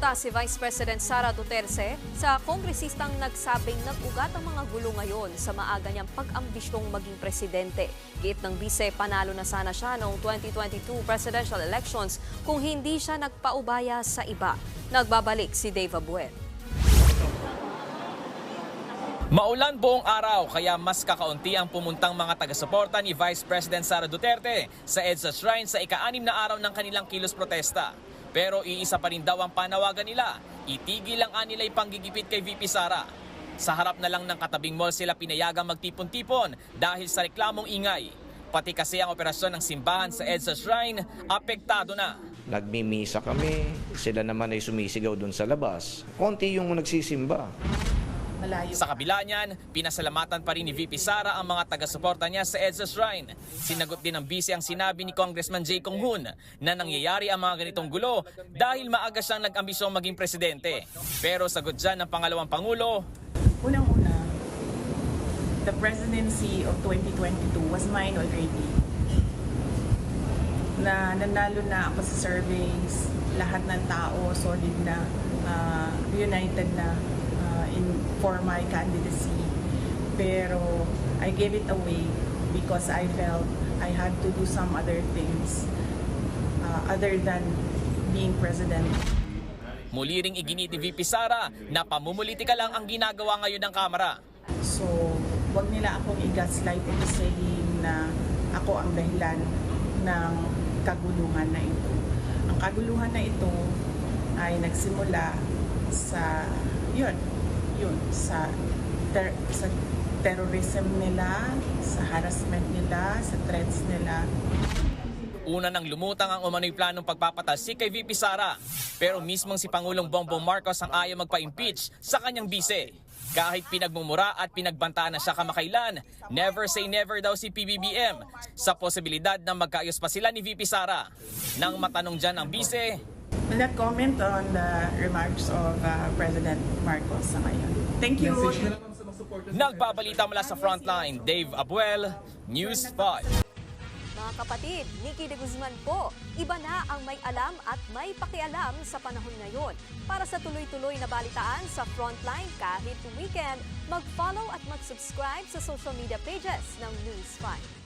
Kumonfronta si Vice President Sara Duterte sa kongresistang nagsabing nag-ugat ang mga gulo ngayon sa maaga niyang pag-ambisyong maging presidente. Giit ng bise, panalo na sana siya noong 2022 presidential elections kung hindi siya nagpaubaya sa iba. Nagbabalik si Dave Abuel. Maulan buong araw kaya mas kakaunti ang pumuntang mga taga-suporta ni Vice President Sara Duterte sa EDSA Shrine sa ika-6 na araw ng kanilang kilos protesta. Pero iisa pa rin daw ang panawagan nila, itigil ang anilay panggigipit kay VP Sara. Sa harap na lang ng katabing mall sila pinayagang magtipon-tipon dahil sa reklamong ingay. Pati kasi ang operasyon ng simbahan sa EDSA Shrine, apektado na. Nagmimisa kami, sila naman ay sumisigaw doon sa labas. Konti yung nagsisimba. Sa kabila niyan, pinasalamatan pa rin ni VP Sara ang mga taga-suporta niya sa EDSA Shrine. Sinagot din ng bise ang sinabi ni Congressman Jay Kong Hoon na nangyayari ang mga ganitong gulo dahil maaga siyang nag-ambisyong maging presidente. Pero sagot dyan ng pangalawang pangulo, unang-una, the presidency of 2022 was mine already. Na nanalo na ako sa surveys, lahat ng tao solid na, united na for my candidacy. Pero I gave it away because I felt I had to do some other things other than being president. muli ring iginit ni VP Sara na pamumulitika lang ang ginagawa ngayon ng Kamara. So, wag nila akong i-gaslight into saying na ako ang dahilan ng kaguluhan na ito. Ang kaguluhan na ito ay nagsimula sa sa terrorism nila, sa harassment nila, sa threats nila. Una nang lumutang ang umano'y planong pagpapatalsik kay VP Sara. Pero mismong si Pangulong Bongbong Marcos ang ayaw magpa-impeach sa kanyang bise. Kahit pinagmumura at pinagbantaan na siya kamakailan, never say never daw si PBBM sa posibilidad na magkaayos pa sila ni VP Sara. Nang matanong dyan ang bise, Will not comment on the remarks of President Marcos sa ngayon. Thank you. nagbabalita mula sa frontline, Dave Abuel, News 5. Mga kapatid, Nikki de Guzman po, iba na ang may alam at may pakialam sa panahon ngayon. Para sa tuloy-tuloy na balitaan sa Frontline kahit weekend, mag-follow at mag-subscribe sa social media pages ng News 5.